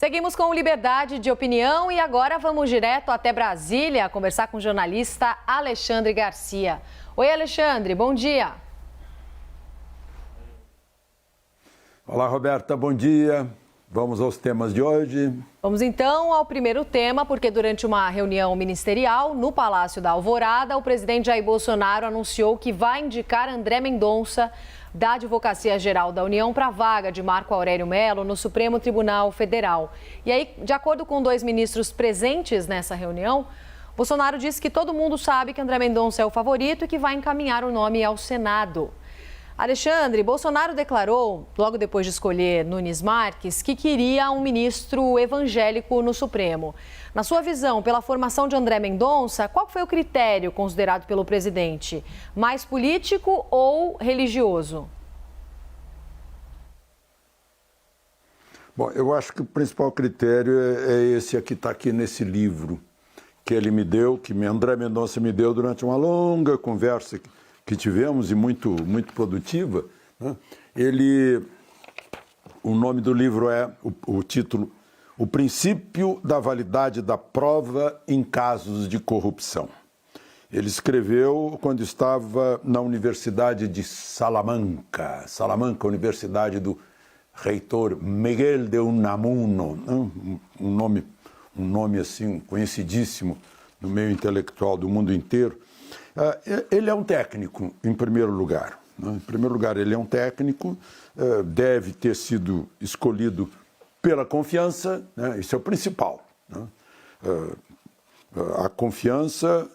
Seguimos com liberdade de opinião e agora vamos direto até Brasília conversar com o jornalista Alexandre Garcia. Oi, Alexandre, bom dia. Olá, Roberta, bom dia. Vamos aos temas de hoje. Vamos então ao primeiro tema, porque durante uma reunião ministerial no Palácio da Alvorada, o presidente Jair Bolsonaro anunciou que vai indicar André Mendonça, da Advocacia Geral da União, para a vaga de Marco Aurélio Mello no Supremo Tribunal Federal. E aí, de acordo com 2 ministros presentes nessa reunião, Bolsonaro disse que todo mundo sabe que André Mendonça é o favorito e que vai encaminhar o nome ao Senado. Alexandre, Bolsonaro declarou, logo depois de escolher Nunes Marques, que queria um ministro evangélico no Supremo. Na sua visão, pela formação de André Mendonça, qual foi o critério considerado pelo presidente? Mais político ou religioso? Bom, eu acho que o principal critério é esse aqui, está aqui nesse livro que ele me deu, que André Mendonça me deu durante uma longa conversa que tivemos e muito produtiva, né? O nome do livro é, o título, O Princípio da Validade da Prova em Casos de Corrupção. Ele escreveu quando estava na Universidade de Salamanca, Universidade do reitor Miguel de Unamuno, né? um nome assim conhecidíssimo no meio intelectual do mundo inteiro. Ele é um técnico, em primeiro lugar. Né? Em primeiro lugar, ele é um técnico, deve ter sido escolhido pela confiança, né? Isso é o principal. Né? A confiança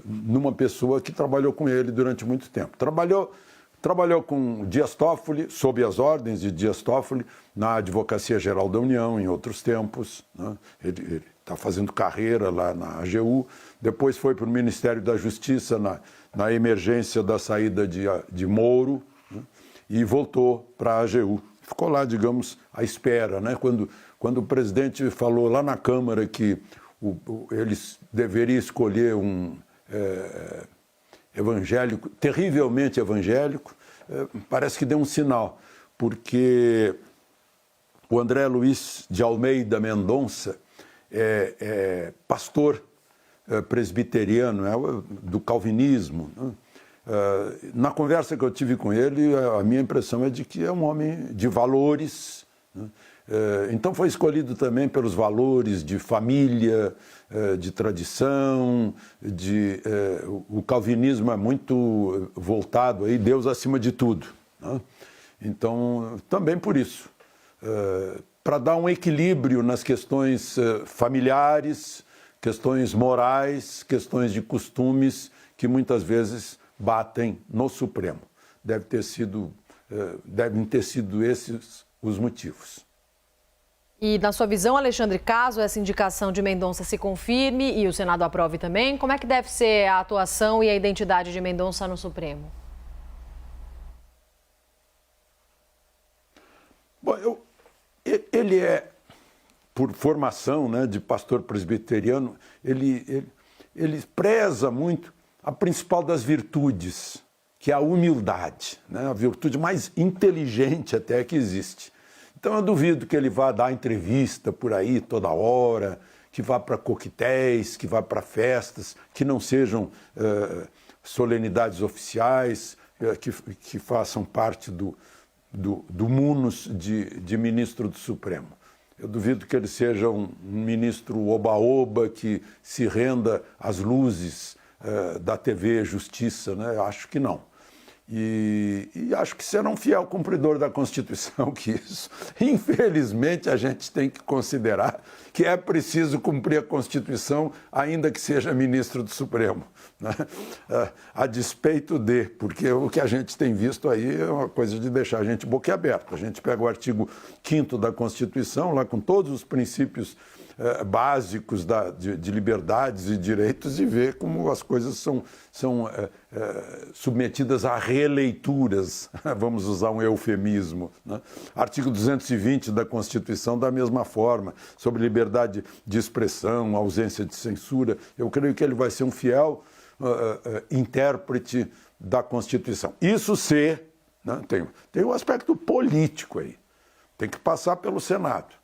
numa pessoa que trabalhou com ele durante muito tempo. Trabalhou com Dias Toffoli, sob as ordens de Dias Toffoli, na Advocacia Geral da União, em outros tempos. Né? Ele está fazendo carreira lá na AGU, depois foi para o Ministério da Justiça na emergência da saída de Moro, né? E voltou para a AGU. Ficou lá, digamos, à espera. Né? Quando o presidente falou lá na Câmara que eles deveriam escolher um evangélico, terrivelmente evangélico, parece que deu um sinal, porque o André Luiz de Almeida Mendonça é pastor presbiteriano, do calvinismo. Né? Na conversa que eu tive com ele, a minha impressão é de que é um homem de valores. Né? Então foi escolhido também pelos valores de família, de tradição, o calvinismo é muito voltado aí, Deus acima de tudo. Né? Então, também por isso, para dar um equilíbrio nas questões familiares, questões morais, questões de costumes que muitas vezes batem no Supremo. Devem ter sido esses os motivos. E na sua visão, Alexandre, caso essa indicação de Mendonça se confirme e o Senado aprove também, como é que deve ser a atuação e a identidade de Mendonça no Supremo? Bom, ele é, por formação, né, de pastor presbiteriano, ele preza muito a principal das virtudes, que é a humildade, né, a virtude mais inteligente até que existe. Então eu duvido que ele vá dar entrevista por aí toda hora, que vá para coquetéis, que vá para festas, que não sejam solenidades oficiais, que façam parte do munus de ministro do Supremo. Eu duvido que ele seja um ministro oba-oba que se renda às luzes da TV Justiça, né? Eu acho que não. E acho que será um fiel cumpridor da Constituição, que isso, infelizmente, a gente tem que considerar que é preciso cumprir a Constituição, ainda que seja ministro do Supremo, né? A despeito porque o que a gente tem visto aí é uma coisa de deixar a gente boquiaberta. A gente pega o artigo 5º da Constituição, lá com todos os princípios básicos de liberdades e direitos, e ver como as coisas são submetidas a releituras, vamos usar um eufemismo. Né? Artigo 220 da Constituição, da mesma forma, sobre liberdade de expressão, ausência de censura. Eu creio que ele vai ser um fiel intérprete da Constituição. Isso né, tem um aspecto político aí, tem que passar pelo Senado.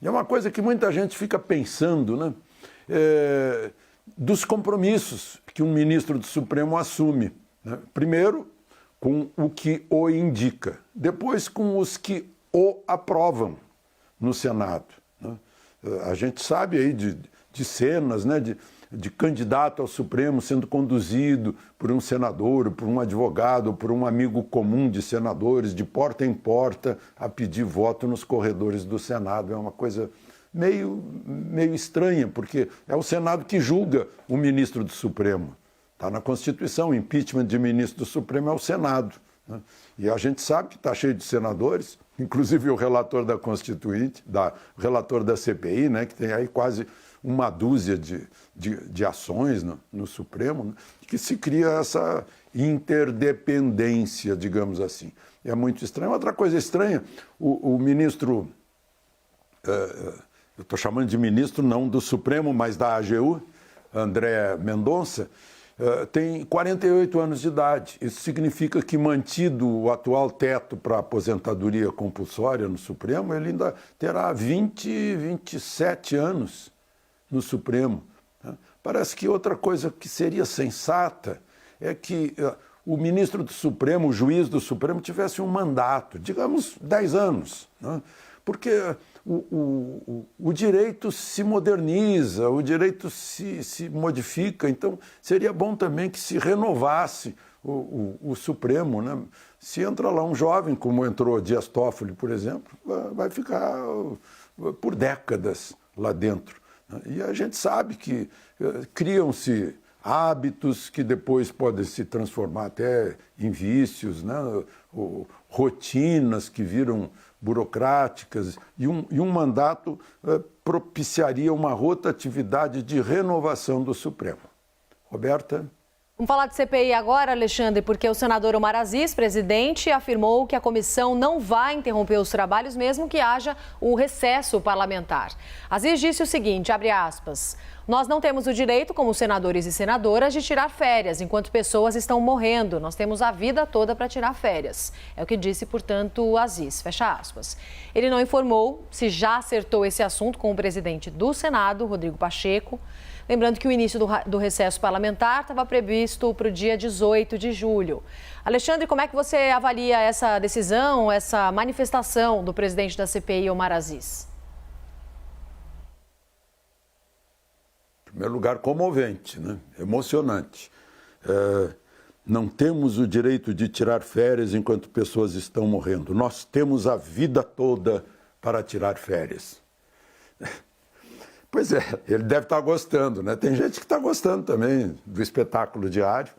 E é uma coisa que muita gente fica pensando, né? Dos compromissos que um ministro do Supremo assume, né? Primeiro, com o que o indica, depois com os que o aprovam no Senado, né? A gente sabe aí de cenas, né? De candidato ao Supremo sendo conduzido por um senador, por um advogado, por um amigo comum de senadores, de porta em porta, a pedir voto nos corredores do Senado. É uma coisa meio estranha, porque é o Senado que julga o ministro do Supremo. Está na Constituição, o impeachment de ministro do Supremo é o Senado, né? E a gente sabe que está cheio de senadores, inclusive o relator da Constituinte, relator da CPI, né, que tem aí quase uma dúzia de ações no Supremo, né, que se cria essa interdependência, digamos assim. É muito estranho. Outra coisa estranha, o ministro, eu estou chamando de ministro não do Supremo, mas da AGU, André Mendonça, tem 48 anos de idade. Isso significa que, mantido o atual teto para aposentadoria compulsória no Supremo, ele ainda terá 27 anos no Supremo. Parece que outra coisa que seria sensata é que o ministro do Supremo, o juiz do Supremo, tivesse um mandato, digamos 10 anos, né? Porque o direito se moderniza, o direito se modifica, então seria bom também que se renovasse o Supremo, né? Se entra lá um jovem, como entrou Dias Toffoli, por exemplo, vai ficar por décadas lá dentro. E a gente sabe que criam-se hábitos que depois podem se transformar até em vícios, né? Rotinas que viram burocráticas, e um mandato propiciaria uma rotatividade de renovação do Supremo. Roberta? Vamos falar de CPI agora, Alexandre, porque o senador Omar Aziz, presidente, afirmou que a comissão não vai interromper os trabalhos mesmo que haja o recesso parlamentar. Aziz disse o seguinte, abre aspas, nós não temos o direito, como senadores e senadoras, de tirar férias enquanto pessoas estão morrendo. Nós temos a vida toda para tirar férias. É o que disse, portanto, o Aziz, fecha aspas. Ele não informou se já acertou esse assunto com o presidente do Senado, Rodrigo Pacheco. Lembrando que o início do recesso parlamentar estava previsto para o dia 18 de julho. Alexandre, como é que você avalia essa decisão, essa manifestação do presidente da CPI, Omar Aziz? Em primeiro lugar, comovente, né? Emocionante. Não temos o direito de tirar férias enquanto pessoas estão morrendo. Nós temos a vida toda para tirar férias. Pois é, ele deve estar gostando, né? Tem gente que está gostando também do espetáculo diário.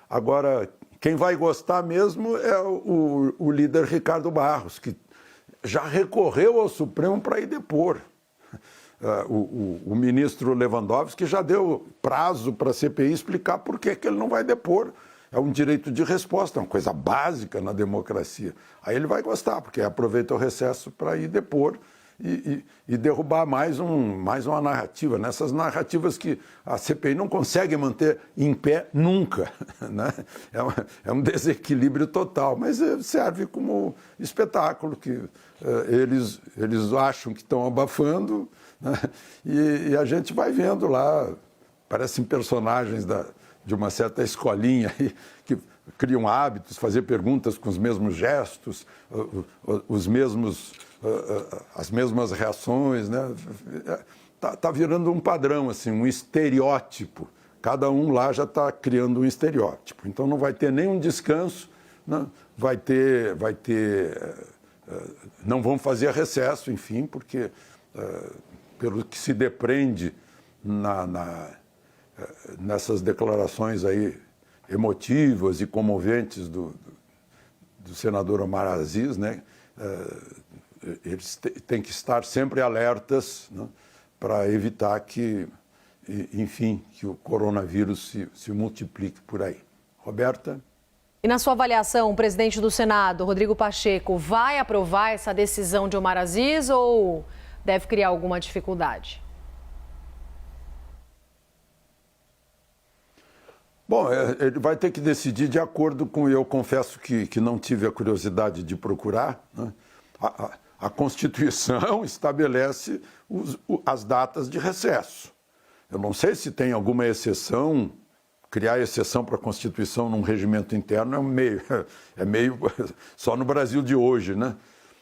Agora, quem vai gostar mesmo é o líder Ricardo Barros, que já recorreu ao Supremo para ir depor. O ministro Lewandowski já deu prazo para a CPI explicar por que ele não vai depor. É um direito de resposta, é uma coisa básica na democracia. Aí ele vai gostar, porque aproveita o recesso para ir depor e derrubar mais uma narrativa, né? Essas narrativas que a CPI não consegue manter em pé nunca, né? É um desequilíbrio total, mas serve como espetáculo que eles acham que estão abafando, né? E a gente vai vendo lá, parecem personagens de uma certa escolinha aí, que criam hábitos, fazer perguntas com os mesmos gestos, as mesmas reações, né? Tá virando um padrão, assim, um estereótipo. Cada um lá já está criando um estereótipo. Então não vai ter nenhum descanso, né? Não vão fazer recesso, enfim, porque pelo que se depreende nessas declarações aí emotivas e comoventes do senador Omar Aziz, né? Eles têm que estar sempre alertas, né, para evitar que o coronavírus se multiplique por aí. Roberta? E na sua avaliação, o presidente do Senado, Rodrigo Pacheco, vai aprovar essa decisão de Omar Aziz ou deve criar alguma dificuldade? Bom, ele vai ter que decidir de acordo com... Eu confesso que não tive a curiosidade de procurar, né? a Constituição estabelece as datas de recesso. Eu não sei se tem alguma exceção, criar exceção para a Constituição num regimento interno é meio só no Brasil de hoje, né?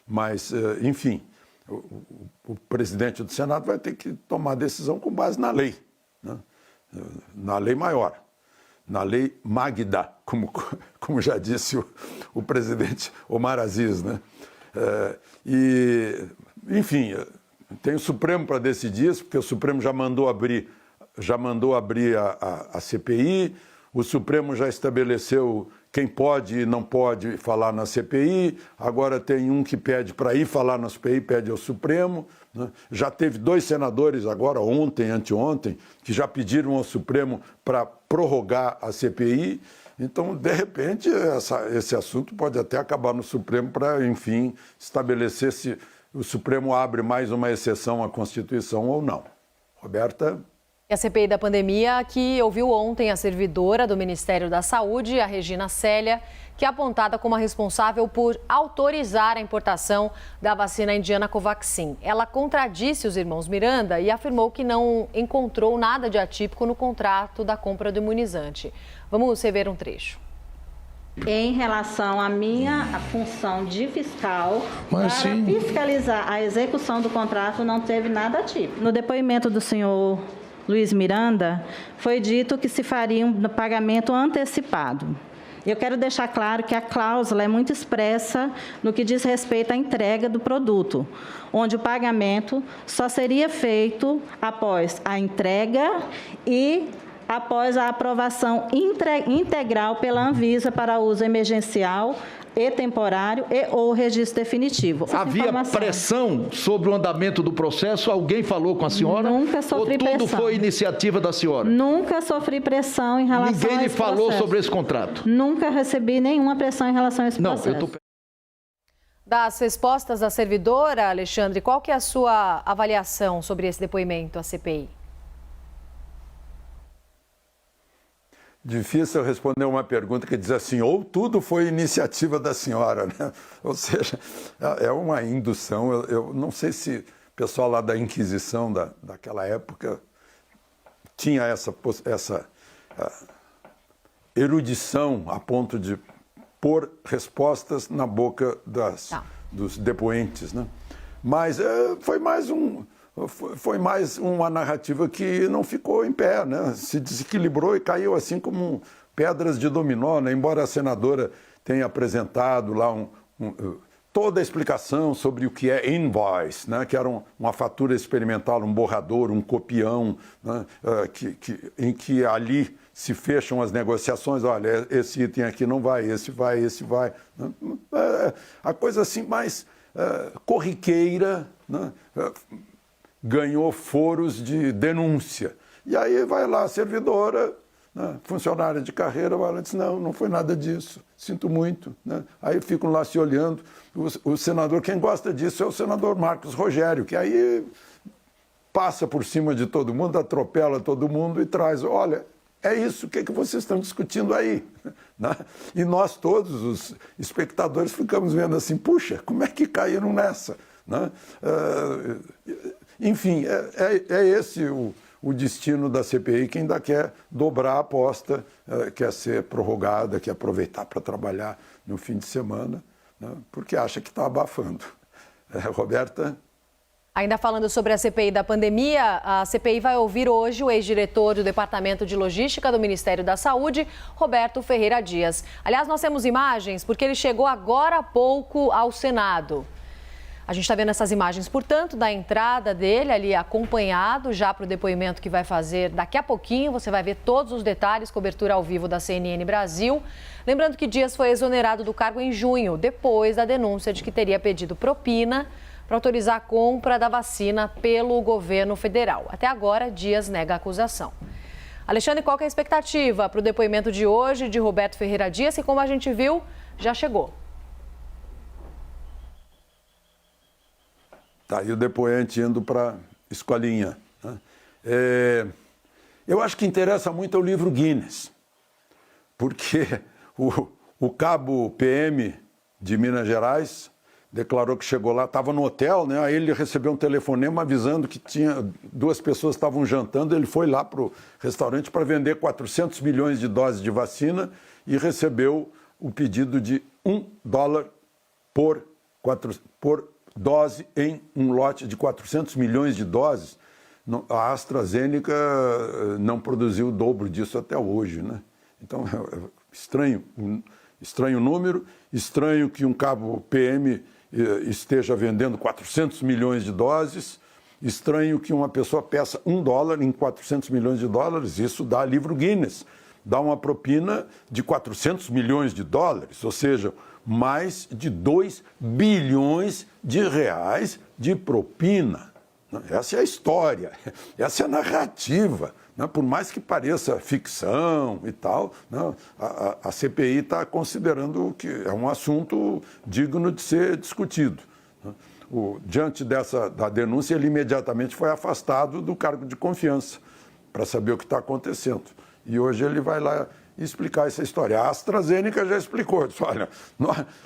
Mas, enfim, o presidente do Senado vai ter que tomar decisão com base na lei, né? Na lei maior, na lei Magda, como já disse o presidente Omar Aziz, né? Enfim, tem o Supremo para decidir isso, porque o Supremo já mandou abrir a CPI, o Supremo já estabeleceu quem pode e não pode falar na CPI, agora tem um que pede para ir falar na CPI, pede ao Supremo, né? Já teve 2 senadores agora, ontem, anteontem, que já pediram ao Supremo para prorrogar a CPI. Então, de repente, esse assunto pode até acabar no Supremo para, enfim, estabelecer se o Supremo abre mais uma exceção à Constituição ou não. Roberta? E a CPI da pandemia, que ouviu ontem a servidora do Ministério da Saúde, a Regina Célia, que é apontada como a responsável por autorizar a importação da vacina indiana Covaxin. Ela contradisse os irmãos Miranda e afirmou que não encontrou nada de atípico no contrato da compra do imunizante. Vamos rever um trecho. Em relação à minha função de fiscal, para fiscalizar a execução do contrato, não teve nada atípico. No depoimento do senhor Luiz Miranda, foi dito que se faria um pagamento antecipado. Eu quero deixar claro que a cláusula é muito expressa no que diz respeito à entrega do produto, onde o pagamento só seria feito após a entrega e após a aprovação integral pela Anvisa para uso emergencial e temporário ou registro definitivo. Havia pressão sobre o andamento do processo? Alguém falou com a senhora? Nunca sofri pressão. Ou tudo foi iniciativa da senhora? Nunca sofri pressão em relação a esse Ninguém lhe falou processo. sobre esse contrato? Nunca recebi nenhuma pressão em relação a esse processo. Das respostas da servidora, Alexandre, qual que é a sua avaliação sobre esse depoimento à CPI? Difícil responder uma pergunta que diz assim, ou tudo foi iniciativa da senhora, né? Ou seja, é uma indução. Eu não sei se o pessoal lá da Inquisição daquela época tinha essa erudição a ponto de pôr respostas na boca dos depoentes, né? Mas foi mais uma narrativa que não ficou em pé, né? Se desequilibrou e caiu assim como pedras de dominó, né? Embora a senadora tenha apresentado lá toda a explicação sobre o que é invoice, né? Que era uma fatura experimental, um borrador, um copião, né? Em que ali se fecham as negociações, olha, esse item aqui não vai, esse vai, né? A coisa assim mais corriqueira, né? Ganhou foros de denúncia. E aí vai lá a servidora, né, funcionária de carreira, vai lá e diz, não foi nada disso, sinto muito. Né? Aí ficam lá se olhando. O senador, quem gosta disso é o senador Marcos Rogério, que aí passa por cima de todo mundo, atropela todo mundo e traz, olha, é isso, o que vocês estão discutindo aí? Né? E nós todos, os espectadores, ficamos vendo assim, puxa, como é que caíram nessa? Né? Enfim, é esse o destino da CPI, que ainda quer dobrar a aposta, quer ser prorrogada, quer aproveitar para trabalhar no fim de semana, né, porque acha que está abafando. Roberta? Ainda falando sobre a CPI da pandemia, a CPI vai ouvir hoje o ex-diretor do Departamento de Logística do Ministério da Saúde, Roberto Ferreira Dias. Aliás, nós temos imagens porque ele chegou agora há pouco ao Senado. A gente está vendo essas imagens, portanto, da entrada dele ali acompanhado já para o depoimento que vai fazer daqui a pouquinho. Você vai ver todos os detalhes, cobertura ao vivo da CNN Brasil. Lembrando que Dias foi exonerado do cargo em junho, depois da denúncia de que teria pedido propina para autorizar a compra da vacina pelo governo federal. Até agora, Dias nega a acusação. Alexandre, qual que é a expectativa para o depoimento de hoje de Roberto Ferreira Dias, que, como a gente viu, já chegou? Tá aí o depoente indo para a escolinha. Né? Eu acho que interessa muito o livro Guinness, porque o cabo PM de Minas Gerais declarou que chegou lá, estava no hotel, né? Aí ele recebeu um telefonema avisando que tinha 2 pessoas que estavam jantando. Ele foi lá para o restaurante para vender 400 milhões de doses de vacina e recebeu o pedido de $1 por dose em um lote de 400 milhões de doses. A AstraZeneca não produziu o dobro disso até hoje, né? Então, é estranho o número, estranho que um cabo PM esteja vendendo 400 milhões de doses, estranho que uma pessoa peça $1 em 400 milhões de dólares, isso dá livro Guinness, dá uma propina de 400 milhões de dólares, ou seja, mais de 2 bilhões de reais de propina. Essa é a história, essa é a narrativa. Por mais que pareça ficção e tal, a CPI está considerando que é um assunto digno de ser discutido. Diante da denúncia, ele imediatamente foi afastado do cargo de confiança para saber o que está acontecendo. E hoje ele vai lá explicar essa história. A AstraZeneca já explicou, disse, olha,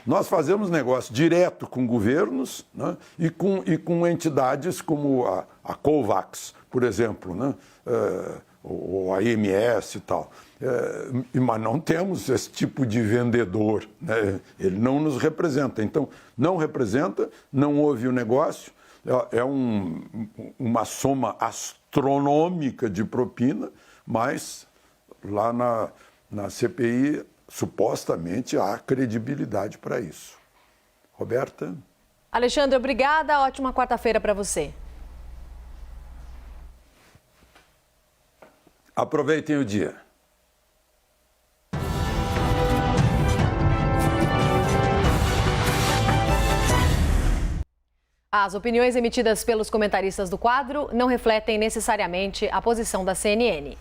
nós fazemos negócio direto com governos, né, e com entidades como a COVAX, por exemplo, né, ou a IMS e tal. Mas não temos esse tipo de vendedor, né, ele não nos representa. Então, não representa, não houve o negócio, é uma soma astronômica de propina, mas lá na CPI, supostamente, há credibilidade para isso. Roberta? Alexandre, obrigada. Ótima quarta-feira para você. Aproveitem o dia. As opiniões emitidas pelos comentaristas do quadro não refletem necessariamente a posição da CNN.